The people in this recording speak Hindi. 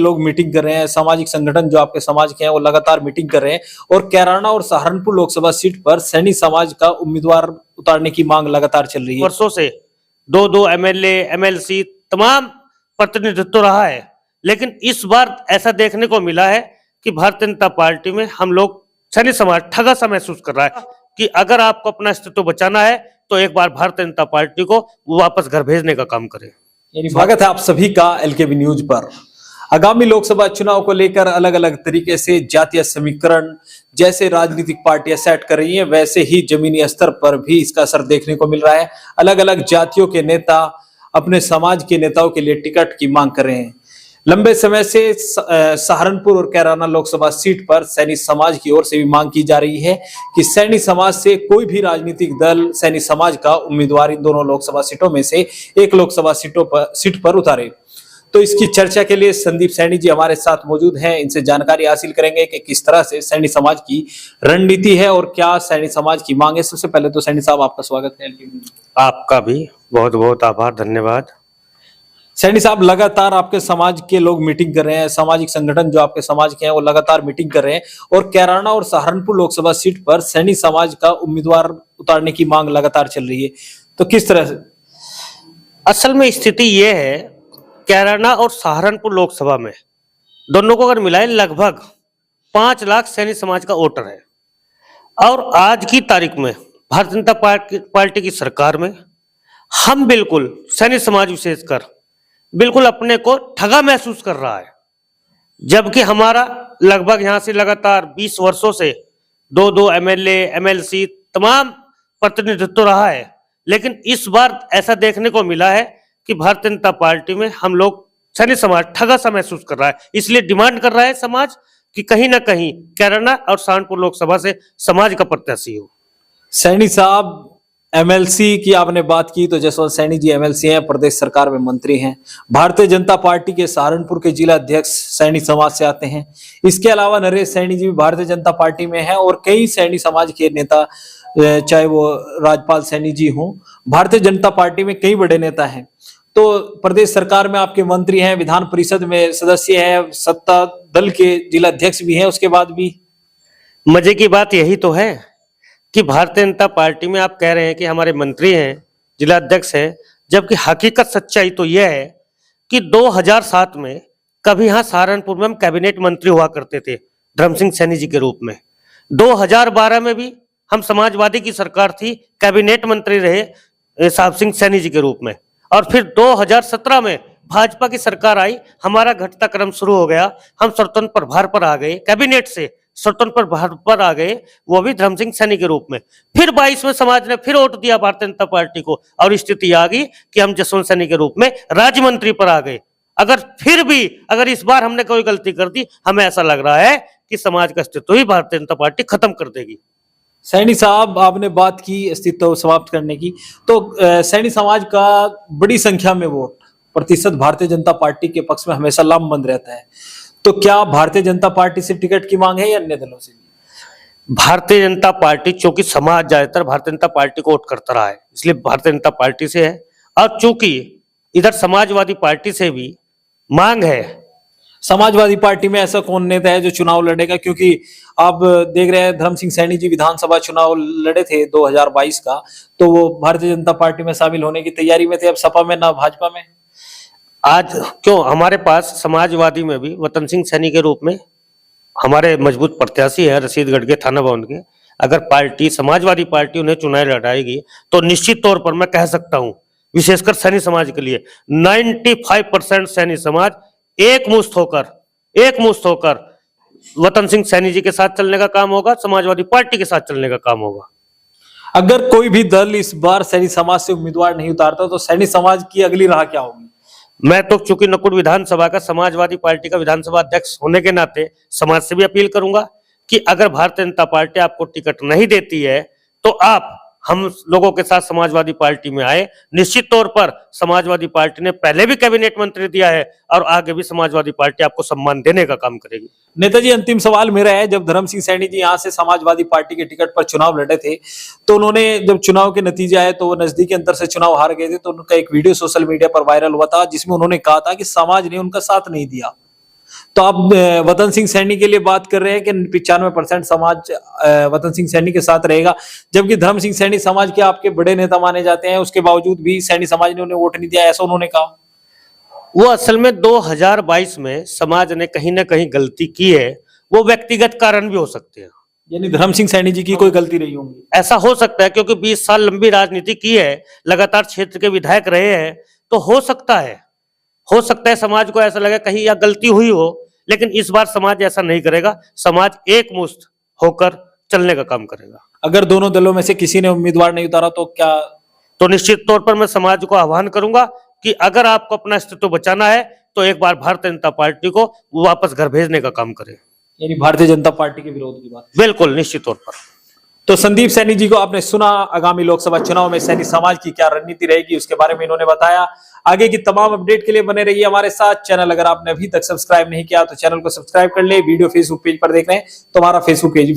लोग मीटिंग कर रहे हैं, सामाजिक संगठन जो आपके समाज के हैं वो लगातार मीटिंग कर रहे हैं और कैराना और सहारनपुर लोकसभा सीट पर सैनी समाज का उम्मीदवार उतारने की मांग लगातार चल रही है। वर्षों से दो एमएलए एमएलसी तमाम प्रतिनिधित्व रहा है, लेकिन इस बार ऐसा देखने को मिला है कि भारतीय जनता पार्टी में हम लोग सैनी समाज ठगा सा महसूस कर रहा है कि अगर आपको अपना अस्तित्व बचाना है तो एक बार भारतीय जनता पार्टी को वापस घर भेजने का काम करें। स्वागत है आप सभी का एलकेबी न्यूज पर। आगामी लोकसभा चुनाव को लेकर अलग अलग तरीके से जातीय समीकरण जैसे राजनीतिक पार्टियां सेट कर रही हैं, वैसे ही जमीनी स्तर पर भी इसका असर देखने को मिल रहा है। अलग अलग जातियों के नेता अपने समाज के नेताओं के लिए टिकट की मांग कर रहे हैं। लंबे समय से सहारनपुर और कैराना लोकसभा सीट पर सैनी समाज की ओर से भी मांग की जा रही है कि सैनी समाज से कोई भी राजनीतिक दल सैनी समाज का उम्मीदवार इन दोनों लोकसभा सीटों में से एक लोकसभा सीट पर उतारे। तो इसकी चर्चा के लिए संदीप सैनी जी हमारे साथ मौजूद हैं। इनसे जानकारी हासिल करेंगे कि किस तरह से सैनी समाज की रणनीति है और क्या सैनी समाज की मांग है। सबसे पहले तो सैनी साहब आपका स्वागत है। आपका भी बहुत बहुत आभार, धन्यवाद। सैनी साहब, लगातार आपके समाज के लोग मीटिंग कर रहे हैं, सामाजिक संगठन जो आपके समाज के हैं वो लगातार मीटिंग कर रहे हैं और कैराना और सहारनपुर लोकसभा सीट पर सैनी समाज का उम्मीदवार उतारने की मांग लगातार चल रही है, तो किस तरह से? असल में स्थिति यह है, कैराना और सहारनपुर लोकसभा में दोनों को अगर मिलाए लगभग 5 लाख सैनी समाज का वोटर है और आज की तारीख में भारतीय जनता पार्टी की सरकार में हम बिल्कुल सैनी समाज विशेषकर बिल्कुल अपने को ठगा महसूस कर रहा है, जबकि हमारा लगभग यहां से लगातार 20 वर्षों से दो एमएलए एमएलसी तमाम प्रतिनिधित्व रहा है, लेकिन इस बार ऐसा देखने को मिला है कि भारतीय जनता पार्टी में हम लोग सैनी समाज ठगा सा महसूस कर रहा है। इसलिए डिमांड कर रहा है समाज कि कहीं ना कहीं कैराना और सहारनपुर लोकसभा से समाज का प्रत्याशी हो। सैनी साहब, एमएलसी की आपने बात की तो जसवंत सैनी जी एमएलसी हैं, प्रदेश सरकार में मंत्री हैं। भारतीय जनता पार्टी के सहारनपुर के जिला अध्यक्ष सैनी समाज से आते हैं। इसके अलावा नरेश सैनी जी भी भारतीय जनता पार्टी में हैं और कई सैनी समाज के नेता, चाहे वो राजपाल सैनी जी हों, भारतीय जनता पार्टी में कई बड़े नेता हैं। तो प्रदेश सरकार में आपके मंत्री हैं, विधान परिषद में सदस्य हैं, सत्ता दल के जिला अध्यक्ष भी हैं, उसके बाद भी मजे की बात यही तो है कि भारतीय जनता पार्टी में आप कह रहे हैं कि हमारे मंत्री हैं, जिला अध्यक्ष हैं, जबकि हकीकत सच्चाई तो यह है कि 2007 में कभी यहाँ सहारनपुर में हम कैबिनेट मंत्री हुआ करते थे धर्म सिंह सैनी जी के रूप में। 2012 में भी हम समाजवादी की सरकार थी, कैबिनेट मंत्री रहे साहब सिंह सैनी जी के रूप में, और फिर 2017 में भाजपा की सरकार आई, हमारा घटता क्रम शुरू हो गया, हम स्वतंत्र प्रभार पर आ गए, कैबिनेट से स्वतंत्र प्रभार पर आ गए, वो भी धर्म सिंह सैनी के रूप में। फिर 22 में समाज ने फिर वोट दिया भारतीय जनता पार्टी को और स्थिति आ गई कि हम जसवंत सैनी के रूप में राज्य मंत्री पर आ गए। अगर इस बार हमने कोई गलती कर दी, हमें ऐसा लग रहा है कि समाज का अस्तित्व ही भारतीय जनता पार्टी खत्म कर देगी। सैनी साहब, आपने बात की अस्तित्व समाप्त करने की, तो सैनी समाज का बड़ी संख्या में वोट प्रतिशत भारतीय जनता पार्टी के पक्ष में हमेशा लामबंद रहता है, तो क्या भारतीय जनता पार्टी से टिकट की मांग है या अन्य दलों से? भारतीय जनता पार्टी, चूंकि समाज ज्यादातर भारतीय जनता पार्टी को वोट करता रहा है, इसलिए भारतीय जनता पार्टी से है। और चूंकि इधर समाजवादी पार्टी से भी मांग है। समाजवादी पार्टी में ऐसा कौन नेता है जो चुनाव लड़ेगा? क्योंकि आप देख रहे हैं धर्म सिंह सैनी जी विधानसभा चुनाव लड़े थे 2022 का, तो वो भारतीय जनता पार्टी में शामिल होने की तैयारी में थे, अब सपा में ना भाजपा में। आज क्यों हमारे पास समाजवादी में भी वतन सिंह सैनी के रूप में हमारे मजबूत प्रत्याशी है रशीदगढ़ के थाना भवन के। अगर पार्टी समाजवादी पार्टी उन्हें चुनाव लड़ाएगी तो निश्चित तौर पर मैं कह सकता हूं, विशेषकर सैनी समाज के लिए 95% सैनी समाज एकमुश्त होकर वतन सिंह सैनी जी के साथ चलने का काम होगा, समाजवादी पार्टी के साथ चलने का काम होगा। अगर कोई भी दल इस बार सैनी समाज से उम्मीदवार नहीं उतारता तो सैनी समाज की अगली राह क्या होगी? मैं तो चूंकि नकुड़ विधानसभा का समाजवादी पार्टी का विधानसभा अध्यक्ष होने के नाते समाज से भी अपील करूंगा कि अगर भारतीय जनता पार्टी आपको टिकट नहीं देती है तो आप हम लोगों के साथ समाजवादी पार्टी में आए। निश्चित तौर पर समाजवादी पार्टी ने पहले भी कैबिनेट मंत्री दिया है और आगे भी समाजवादी पार्टी आपको सम्मान देने का काम करेगी। नेताजी, अंतिम सवाल मेरा है, जब धर्म सिंह सैनी जी यहाँ से समाजवादी पार्टी के टिकट पर चुनाव लड़े थे तो उन्होंने, जब चुनाव के नतीजे आए तो वो नजदीकी अंतर से चुनाव हार गए थे, तो उनका एक वीडियो सोशल मीडिया पर वायरल हुआ था जिसमें उन्होंने कहा था कि समाज ने उनका साथ नहीं दिया। तो आप वतन सिंह सैनी के लिए बात कर रहे हैं कि 95% समाज वतन सिंह सैनी के साथ रहेगा, जबकि धर्म सिंह सैनी समाज के आपके बड़े नेता माने जाते हैं, उसके बावजूद भी सैनी समाज ने उन्हें वोट नहीं दिया, ऐसा उन्होंने कहा। वो असल में 2022 में समाज ने कहीं ना कहीं गलती की है, वो व्यक्तिगत कारण भी हो सकते हैं। यानी धर्म सिंह सैनी जी की कोई गलती रही होगी। ऐसा हो सकता है क्योंकि 20 साल लंबी राजनीति की है, लगातार क्षेत्र के विधायक रहे हैं, तो हो सकता है समाज को ऐसा लगे कहीं या गलती हुई हो, लेकिन इस बार समाज ऐसा नहीं करेगा। समाज एकमुश्त होकर चलने का काम करेगा। अगर दोनों दलों में से किसी ने उम्मीदवार नहीं उतारा तो क्या? तो निश्चित तौर पर मैं समाज को आह्वान करूंगा कि अगर आपको अपना अस्तित्व बचाना है तो एक बार भारतीय जनता पार्टी को वापस घर भेजने का काम करें। यानी भारतीय जनता पार्टी के विरोध की बात। बिल्कुल, निश्चित तौर पर। तो संदीप सैनी जी को आपने सुना, आगामी लोकसभा चुनाव में सैनी समाज की क्या रणनीति रहेगी उसके बारे में इन्होंने बताया। आगे की तमाम अपडेट के लिए बने रहिए हमारे साथ। चैनल अगर आपने अभी तक सब्सक्राइब नहीं किया तो चैनल को सब्सक्राइब कर ले। वीडियो फेसबुक पेज पर देख रहे हैं तो हमारा फेसबुक पेज भी